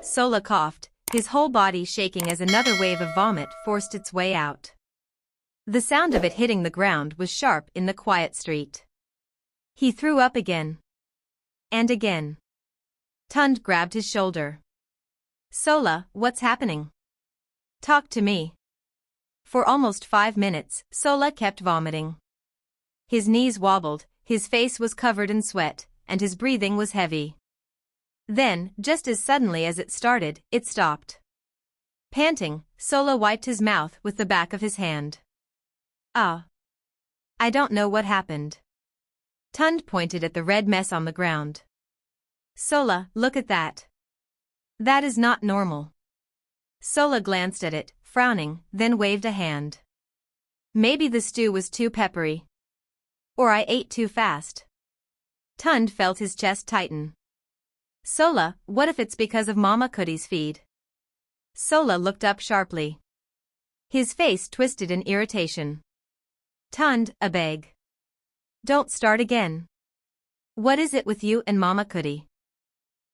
Sola coughed, his whole body shaking as another wave of vomit forced its way out. The sound of it hitting the ground was sharp in the quiet street. He threw up again. And again. Tund grabbed his shoulder. Sola, what's happening? Talk to me. For almost 5 minutes, Sola kept vomiting. His knees wobbled, his face was covered in sweat, and his breathing was heavy. Then, just as suddenly as it started, it stopped. Panting, Sola wiped his mouth with the back of his hand. Ah. I don't know what happened. Tund pointed at the red mess on the ground. Sola, look at that. That is not normal. Sola glanced at it, frowning, then waved a hand. Maybe the stew was too peppery. Or I ate too fast. Tund felt his chest tighten. Sola, what if it's because of Mama Cootie's feed? Sola looked up sharply. His face twisted in irritation. Tund, a beg. Don't start again. What is it with you and Mama Cootie?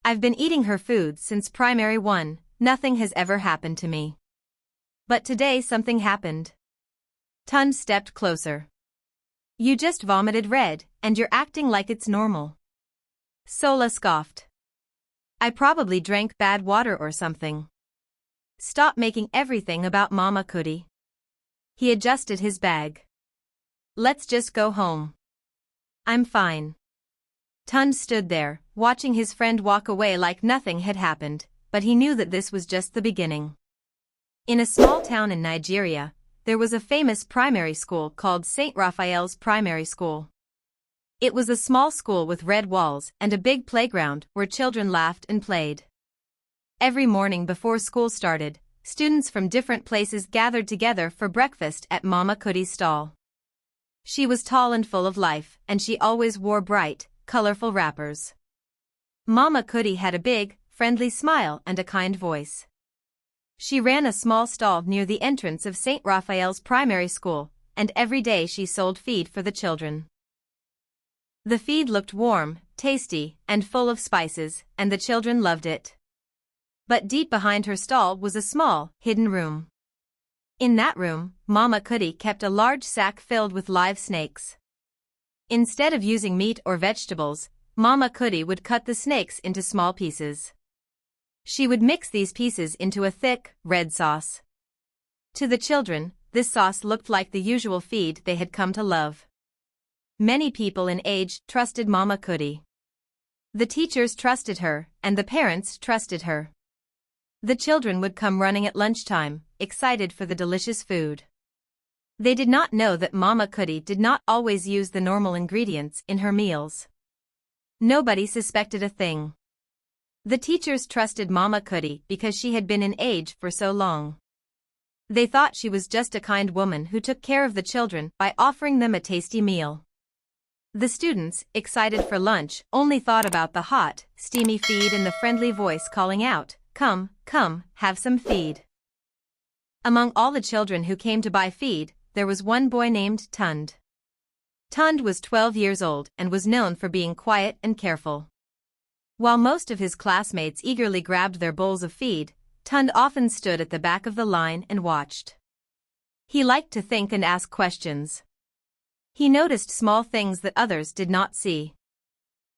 I've been eating her food since primary 1, nothing has ever happened to me. But today something happened. Tund stepped closer. You just vomited red, and you're acting like it's normal. Sola scoffed. I probably drank bad water or something. Stop making everything about Mama Cootie. He adjusted his bag. Let's just go home. I'm fine. Tund stood there, watching his friend walk away like nothing had happened, but he knew that this was just the beginning. In a small town in Nigeria, there was a famous primary school called St. Raphael's Primary School. It was a small school with red walls and a big playground where children laughed and played. Every morning before school started, students from different places gathered together for breakfast at Mama Cootie's stall. She was tall and full of life, and she always wore bright, colorful wrappers. Mama Cootie had a big, friendly smile and a kind voice. She ran a small stall near the entrance of St. Raphael's Primary School, and every day she sold feed for the children. The feed looked warm, tasty, and full of spices, and the children loved it. But deep behind her stall was a small, hidden room. In that room, Mama Cootie kept a large sack filled with live snakes. Instead of using meat or vegetables, Mama Cootie would cut the snakes into small pieces. She would mix these pieces into a thick, red sauce. To the children, this sauce looked like the usual feed they had come to love. Many people in age trusted Mama Cootie. The teachers trusted her, and the parents trusted her. The children would come running at lunchtime, excited for the delicious food. They did not know that Mama Cootie did not always use the normal ingredients in her meals. Nobody suspected a thing. The teachers trusted Mama Cootie because she had been in age for so long. They thought she was just a kind woman who took care of the children by offering them a tasty meal. The students, excited for lunch, only thought about the hot, steamy feed and the friendly voice calling out, "Come, come, have some feed." Among all the children who came to buy feed, there was one boy named Tund. Tund was 12 years old and was known for being quiet and careful. While most of his classmates eagerly grabbed their bowls of feed, Tund often stood at the back of the line and watched. He liked to think and ask questions. He noticed small things that others did not see.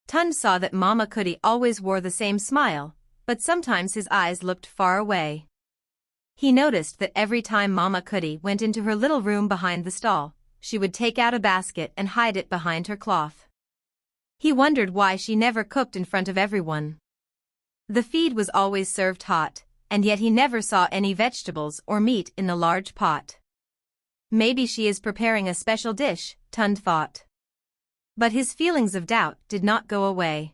Tund saw that Mama Cootie always wore the same smile, but sometimes his eyes looked far away. He noticed that every time Mama Cootie went into her little room behind the stall, she would take out a basket and hide it behind her cloth. He wondered why she never cooked in front of everyone. The feed was always served hot, and yet he never saw any vegetables or meat in the large pot. Maybe she is preparing a special dish, Tund thought. But his feelings of doubt did not go away.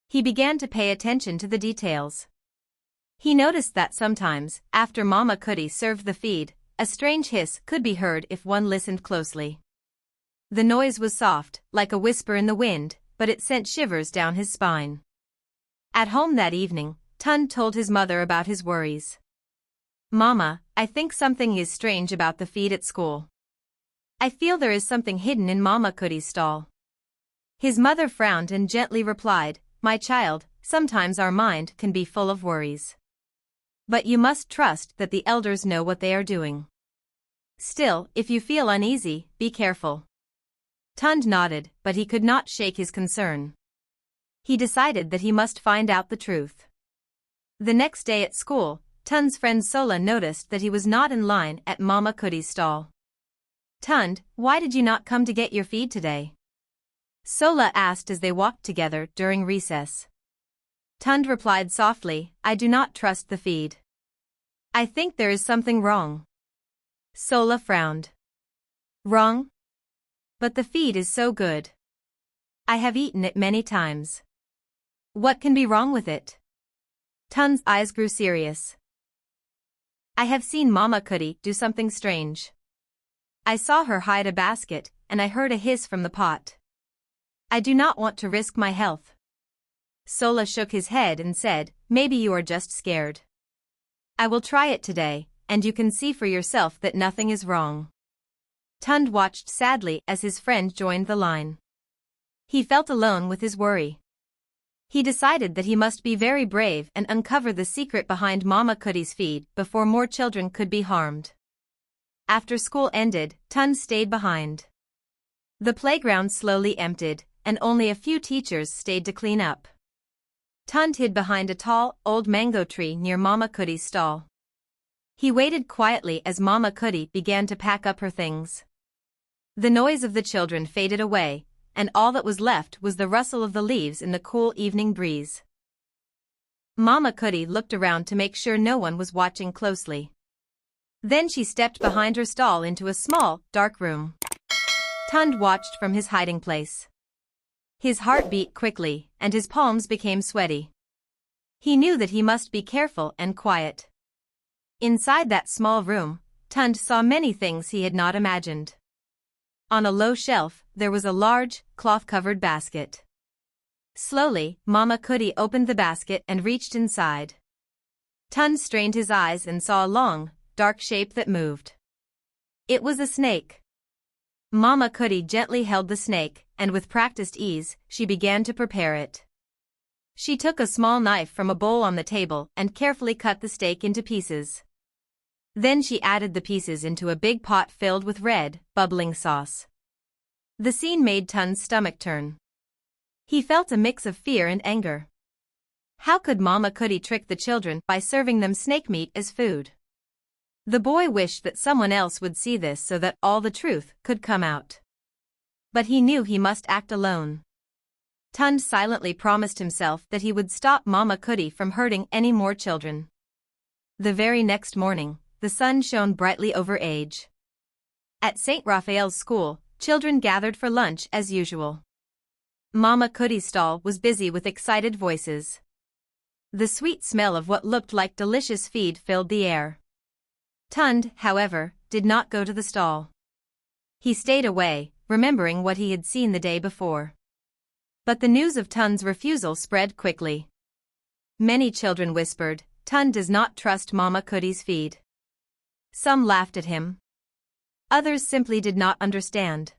He began to pay attention to the details. He noticed that sometimes, after Mama Cootie served the feed, a strange hiss could be heard if one listened closely. The noise was soft, like a whisper in the wind, but it sent shivers down his spine. At home that evening, Tund told his mother about his worries. "Mama, I think something is strange about the feed at school. I feel there is something hidden in Mama Cootie's stall." His mother frowned and gently replied, "My child, sometimes our mind can be full of worries. But you must trust that the elders know what they are doing. Still, if you feel uneasy, be careful. Tund nodded, but he could not shake his concern. He decided that he must find out the truth. The next day at school, Tund's friend Sola noticed that he was not in line at Mama Cooty's stall. "Tund, why did you not come to get your feed today?" Sola asked as they walked together during recess. Tund replied softly, "I do not trust the feed. I think there is something wrong." Sola frowned. "Wrong? But the feed is so good. I have eaten it many times. What can be wrong with it?" Tund's eyes grew serious. "I have seen Mama Cooty do something strange. I saw her hide a basket, and I heard a hiss from the pot. I do not want to risk my health." Sola shook his head and said, "Maybe you are just scared. I will try it today, and you can see for yourself that nothing is wrong." Tund watched sadly as his friend joined the line. He felt alone with his worry. He decided that he must be very brave and uncover the secret behind Mama Cooty's feed before more children could be harmed. After school ended, Tund stayed behind. The playground slowly emptied, and only a few teachers stayed to clean up. Tund hid behind a tall, old mango tree near Mama Cooty's stall. He waited quietly as Mama Cooty began to pack up her things. The noise of the children faded away, and all that was left was the rustle of the leaves in the cool evening breeze. Mama Cooty looked around to make sure no one was watching closely. Then she stepped behind her stall into a small, dark room. Tund watched from his hiding place. His heart beat quickly, and his palms became sweaty. He knew that he must be careful and quiet. Inside that small room, Tund saw many things he had not imagined. On a low shelf, there was a large, cloth-covered basket. Slowly, Mama Cooty opened the basket and reached inside. Tund strained his eyes and saw a long, dark shape that moved. It was a snake. Mama Cooty gently held the snake, and with practiced ease, she began to prepare it. She took a small knife from a bowl on the table and carefully cut the steak into pieces. Then she added the pieces into a big pot filled with red, bubbling sauce. The scene made Tund's stomach turn. He felt a mix of fear and anger. How could Mama Cooty trick the children by serving them snake meat as food? The boy wished that someone else would see this so that all the truth could come out. But he knew he must act alone. Tund silently promised himself that he would stop Mama Cooty from hurting any more children. The very next morning, the sun shone brightly over age. At St. Raphael's school, children gathered for lunch as usual. Mama Cooty's stall was busy with excited voices. The sweet smell of what looked like delicious feed filled the air. Tund, however, did not go to the stall. He stayed away, remembering what he had seen the day before. But the news of Tund's refusal spread quickly. Many children whispered, "Tund does not trust Mama Cooty's feed." Some laughed at him. Others simply did not understand.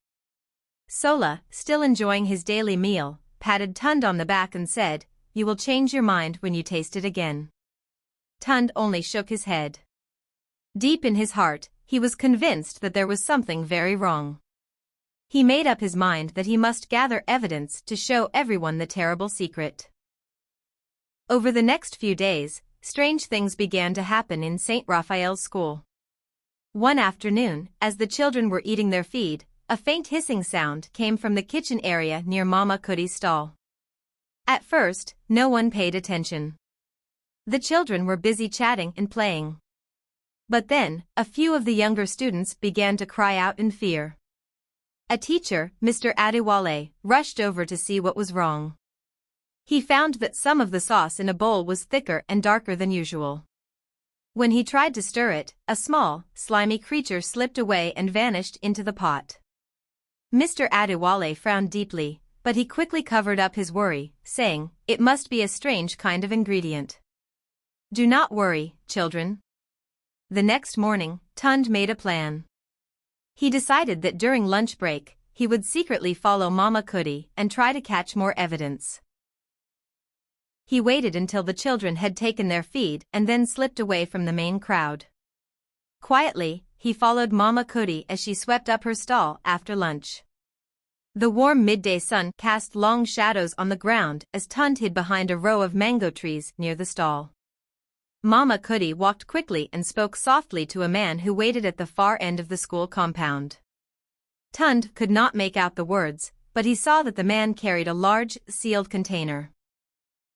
Sola, still enjoying his daily meal, patted Tund on the back and said, "You will change your mind when you taste it again." Tund only shook his head. Deep in his heart, he was convinced that there was something very wrong. He made up his mind that he must gather evidence to show everyone the terrible secret. Over the next few days, strange things began to happen in St. Raphael's school. One afternoon, as the children were eating their feed, a faint hissing sound came from the kitchen area near Mama Cooty's stall. At first, no one paid attention. The children were busy chatting and playing. But then, a few of the younger students began to cry out in fear. A teacher, Mr. Adewale, rushed over to see what was wrong. He found that some of the sauce in a bowl was thicker and darker than usual. When he tried to stir it, a small, slimy creature slipped away and vanished into the pot. Mr. Adewale frowned deeply, but he quickly covered up his worry, saying, "It must be a strange kind of ingredient. Do not worry, children." The next morning, Tund made a plan. He decided that during lunch break, he would secretly follow Mama Cooty and try to catch more evidence. He waited until the children had taken their feed and then slipped away from the main crowd. Quietly, he followed Mama Cootie as she swept up her stall after lunch. The warm midday sun cast long shadows on the ground as Tund hid behind a row of mango trees near the stall. Mama Cootie walked quickly and spoke softly to a man who waited at the far end of the school compound. Tund could not make out the words, but he saw that the man carried a large, sealed container.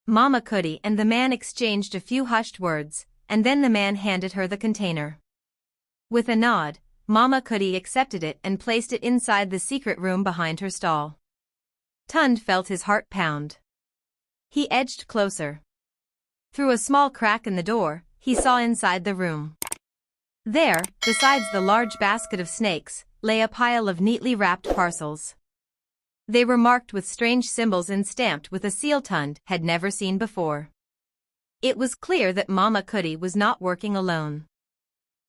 Mama Cootie and the man exchanged a few hushed words, and then the man handed her the container. With a nod, Mama Cootie accepted it and placed it inside the secret room behind her stall. Tund felt his heart pound. He edged closer. Through a small crack in the door, he saw inside the room. There, besides the large basket of snakes, lay a pile of neatly wrapped parcels. They were marked with strange symbols and stamped with a seal Tund had never seen before. It was clear that Mama Cootie was not working alone.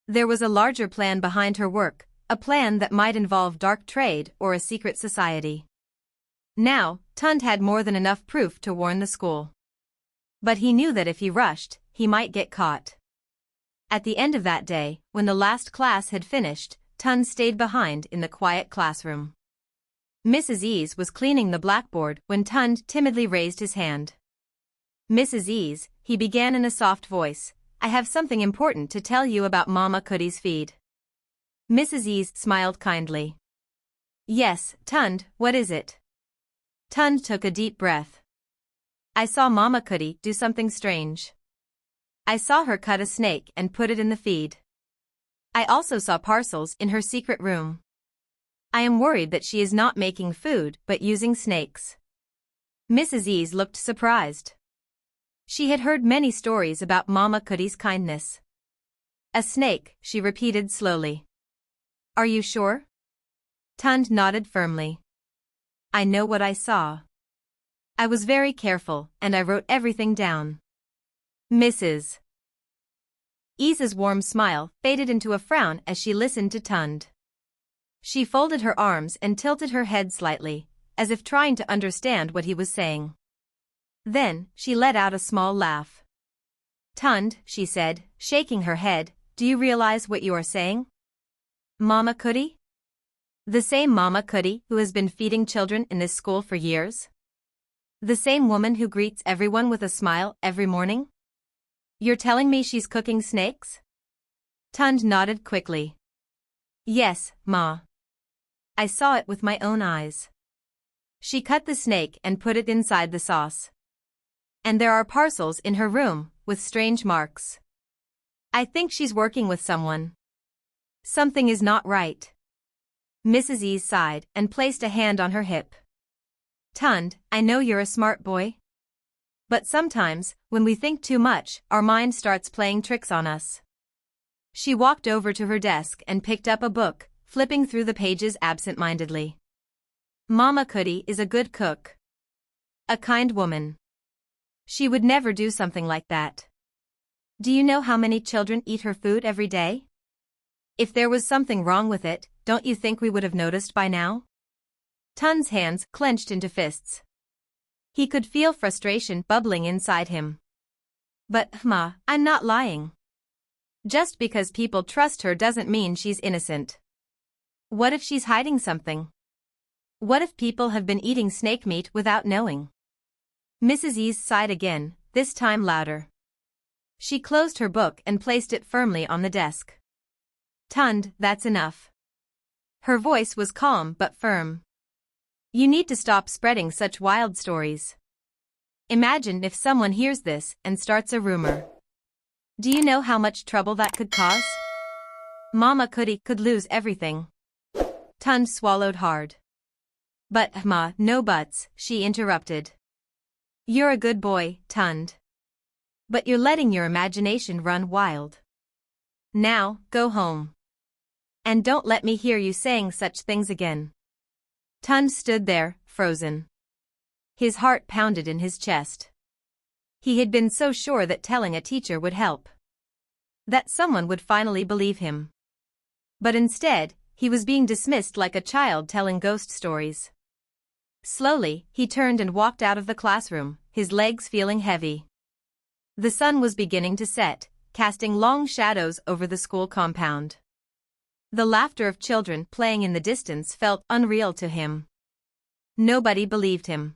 There was a larger plan behind her work, a plan that might involve dark trade or a secret society. Now, Tund had more than enough proof to warn the school. But he knew that if he rushed, he might get caught. At the end of that day, when the last class had finished, Tund stayed behind in the quiet classroom. Mrs. Ease was cleaning the blackboard when Tund timidly raised his hand. "Mrs. Ease," he began in a soft voice, "I have something important to tell you about Mama Cootie's feed." Mrs. Ease smiled kindly. "Yes, Tund, what is it?" Tund took a deep breath. "I saw Mama Cootie do something strange. I saw her cut a snake and put it in the feed. I also saw parcels in her secret room. I am worried that she is not making food but using snakes." Mrs. Ease looked surprised. She had heard many stories about Mama Cootie's kindness. "A snake," she repeated slowly. "Are you sure?" Tund nodded firmly. "I know what I saw. I was very careful, and I wrote everything down." Mrs. Ease's warm smile faded into a frown as she listened to Tund. She folded her arms and tilted her head slightly, as if trying to understand what he was saying. Then, she let out a small laugh. "Tund," she said, shaking her head, "do you realize what you are saying?" "Mama Cootie? The same Mama Cootie who has been feeding children in this school for years? The same woman who greets everyone with a smile every morning? You're telling me she's cooking snakes?" Tund nodded quickly. "Yes, Ma. I saw it with my own eyes. She cut the snake and put it inside the sauce. And there are parcels in her room, with strange marks. I think she's working with someone. Something is not right." Mrs. Ease sighed and placed a hand on her hip. "Tund, I know you're a smart boy. But sometimes, when we think too much, our mind starts playing tricks on us." She walked over to her desk and picked up a book, flipping through the pages absent-mindedly. "Mama Cootie is a good cook. A kind woman. She would never do something like that. Do you know how many children eat her food every day? If there was something wrong with it, don't you think we would have noticed by now?" Tund's hands clenched into fists. He could feel frustration bubbling inside him. "But, Ma, I'm not lying. Just because people trust her doesn't mean she's innocent. What if she's hiding something? What if people have been eating snake meat without knowing?" Mrs. Ease sighed again, this time louder. She closed her book and placed it firmly on the desk. "Tund, that's enough." Her voice was calm but firm. "You need to stop spreading such wild stories. Imagine if someone hears this and starts a rumor. Do you know how much trouble that could cause? Mama Cootie could lose everything." Tund swallowed hard. "But, Ma, no buts," she interrupted. "You're a good boy, Tund. But you're letting your imagination run wild. Now, go home. And don't let me hear you saying such things again." Tund stood there, frozen. His heart pounded in his chest. He had been so sure that telling a teacher would help. That someone would finally believe him. But instead, he was being dismissed like a child telling ghost stories. Slowly, he turned and walked out of the classroom, his legs feeling heavy. The sun was beginning to set, casting long shadows over the school compound. The laughter of children playing in the distance felt unreal to him. Nobody believed him.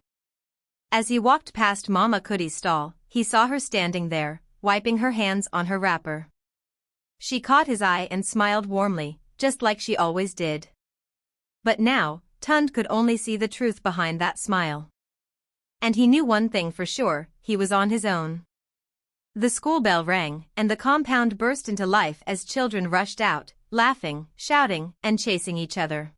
As he walked past Mama Cootie's stall, he saw her standing there, wiping her hands on her wrapper. She caught his eye and smiled warmly, just like she always did. But now, Tund could only see the truth behind that smile. And he knew one thing for sure, he was on his own. The school bell rang, and the compound burst into life as children rushed out, laughing, shouting, and chasing each other.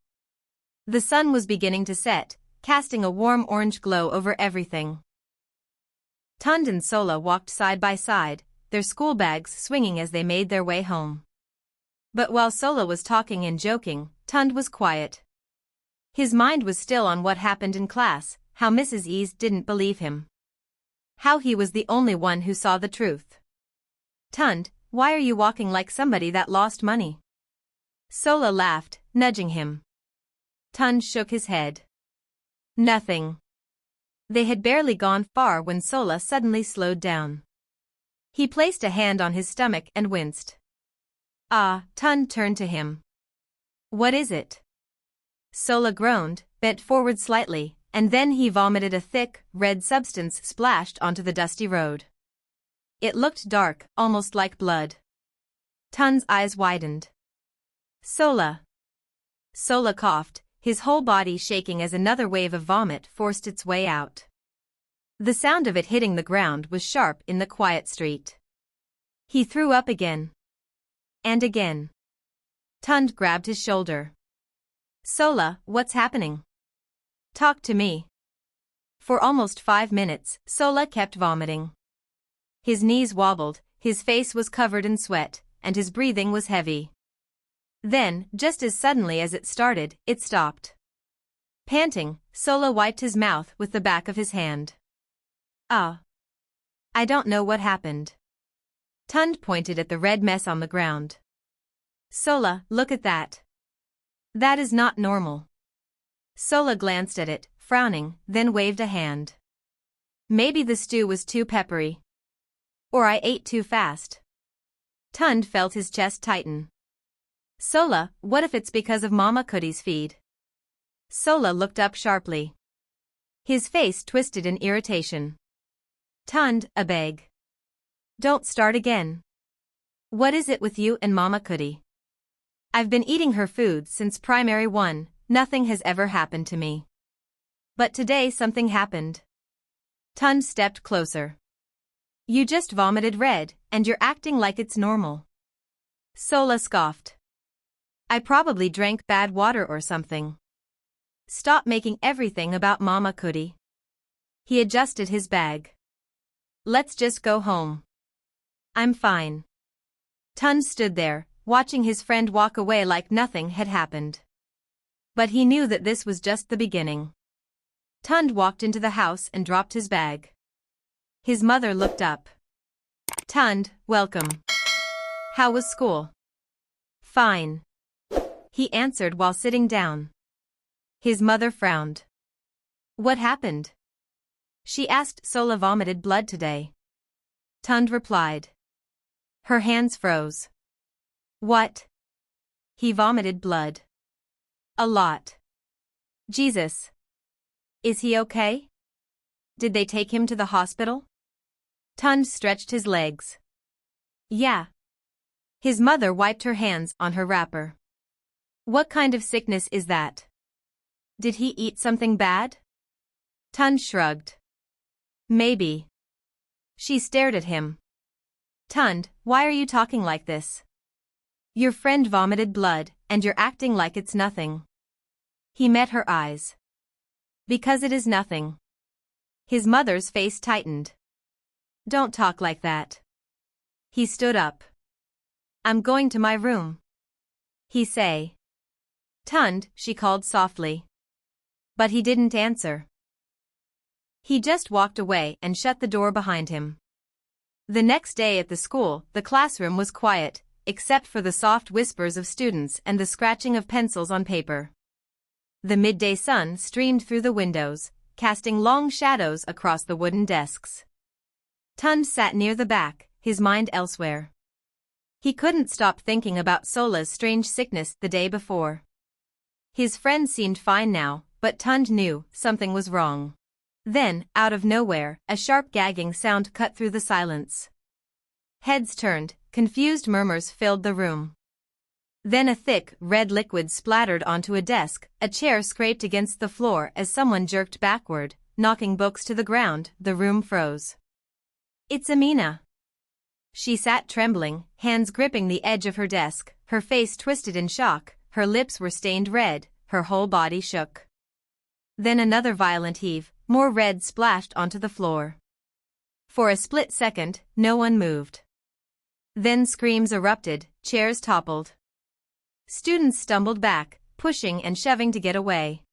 The sun was beginning to set, casting a warm orange glow over everything. Tund and Sola walked side by side, their school bags swinging as they made their way home. But while Sola was talking and joking, Tund was quiet. His mind was still on what happened in class, how Mrs. Ease didn't believe him. How he was the only one who saw the truth. "Tund, why are you walking like somebody that lost money?" Sola laughed, nudging him. Tund shook his head. "Nothing." They had barely gone far when Sola suddenly slowed down. He placed a hand on his stomach and winced. "Ah," Tund turned to him. "What is it?" Sola groaned, bent forward slightly, and then he vomited a thick, red substance splashed onto the dusty road. It looked dark, almost like blood. Tund's eyes widened. "Sola." Sola coughed, his whole body shaking as another wave of vomit forced its way out. The sound of it hitting the ground was sharp in the quiet street. He threw up again. And again. Tund grabbed his shoulder. "Sola, what's happening? Talk to me." For almost 5 minutes, Sola kept vomiting. His knees wobbled, his face was covered in sweat, and his breathing was heavy. Then, just as suddenly as it started, it stopped. Panting, Sola wiped his mouth with the back of his hand. "Ah. I don't know what happened." Tund pointed at the red mess on the ground. "Sola, look at that. That is not normal." Sola glanced at it, frowning, then waved a hand. "Maybe the stew was too peppery. Or I ate too fast." Tund felt his chest tighten. "Sola, what if it's because of Mama Cootie's feed?" Sola looked up sharply. His face twisted in irritation. "Tund, a beg. Don't start again. What is it with you and Mama Cootie? I've been eating her food since primary 1, nothing has ever happened to me. But today something happened." Tund stepped closer. "You just vomited red, and you're acting like it's normal." Sola scoffed. "I probably drank bad water or something. Stop making everything about Mama Cootie." He adjusted his bag. "Let's just go home. I'm fine." Tund stood there, watching his friend walk away like nothing had happened. But he knew that this was just the beginning. Tund walked into the house and dropped his bag. His mother looked up. "Tund, welcome. How was school?" "Fine," he answered while sitting down. His mother frowned. "What happened?" She asked. "Sola vomited blood today." Tund replied. Her hands froze. "What?" "He vomited blood. A lot." "Jesus. Is he okay? Did they take him to the hospital?" Tund stretched his legs. "Yeah." His mother wiped her hands on her wrapper. "What kind of sickness is that? Did he eat something bad?" Tund shrugged. "Maybe." She stared at him. "Tund, why are you talking like this? Your friend vomited blood, and you're acting like it's nothing." He met her eyes. "Because it is nothing." His mother's face tightened. "Don't talk like that." He stood up. "I'm going to my room." He say. "Tund," she called softly. But he didn't answer. He just walked away and shut the door behind him. The next day at the school, the classroom was quiet, except for the soft whispers of students and the scratching of pencils on paper. The midday sun streamed through the windows, casting long shadows across the wooden desks. Tund sat near the back, his mind elsewhere. He couldn't stop thinking about Sola's strange sickness the day before. His friend seemed fine now, but Tund knew something was wrong. Then, out of nowhere, a sharp gagging sound cut through the silence. Heads turned, confused murmurs filled the room. Then a thick, red liquid splattered onto a desk, a chair scraped against the floor as someone jerked backward, knocking books to the ground. The room froze. "It's Amina." She sat trembling, hands gripping the edge of her desk, her face twisted in shock, her lips were stained red, her whole body shook. Then another violent heave, more red splashed onto the floor. For a split second, no one moved. Then screams erupted, chairs toppled. Students stumbled back, pushing and shoving to get away.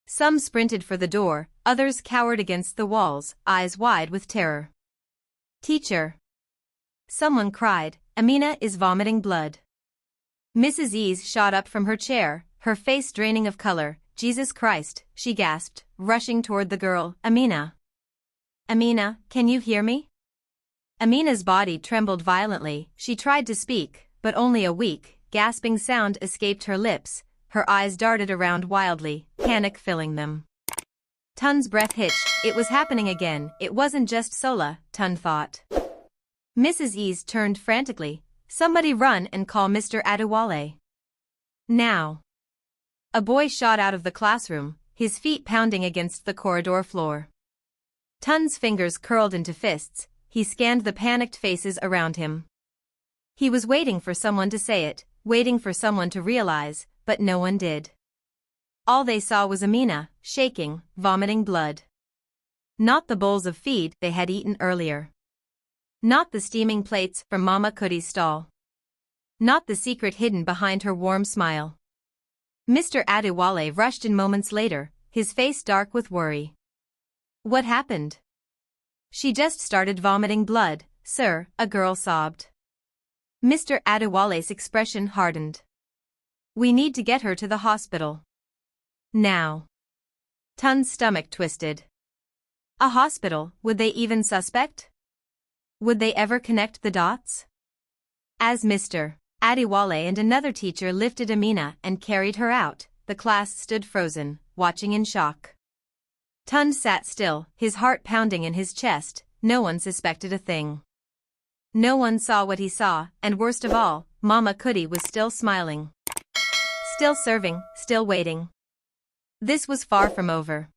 Some sprinted for the door, others cowered against the walls, eyes wide with terror. "Teacher!" Someone cried, "Amina is vomiting blood." Mrs. Ease shot up from her chair, her face draining of color. "Jesus Christ," she gasped, rushing toward the girl. "Amina! Amina, can you hear me?" Amina's body trembled violently. She tried to speak, but only a weak, gasping sound escaped her lips. Her eyes darted around wildly, panic filling them. Tund's breath hitched. It was happening again. It wasn't just Sola, Tund thought. Mrs. Ease turned frantically. "Somebody run and call Mr. Adewale. Now." A boy shot out of the classroom, his feet pounding against the corridor floor. Tund's fingers curled into fists. He scanned the panicked faces around him. He was waiting for someone to say it, waiting for someone to realize, but no one did. All they saw was Amina, shaking, vomiting blood. Not the bowls of feed they had eaten earlier. Not the steaming plates from Mama Cootie's stall. Not the secret hidden behind her warm smile. Mr. Adewale rushed in moments later, his face dark with worry. "What happened?" "She just started vomiting blood, sir," a girl sobbed. Mr. Adewale's expression hardened. "We need to get her to the hospital. Now." Tund's stomach twisted. A hospital, would they even suspect? Would they ever connect the dots? As Mr. Adewale and another teacher lifted Amina and carried her out, the class stood frozen, watching in shock. Tund sat still, his heart pounding in his chest. No one suspected a thing. No one saw what he saw, and worst of all, Mama Cootie was still smiling. Still serving, still waiting. This was far from over.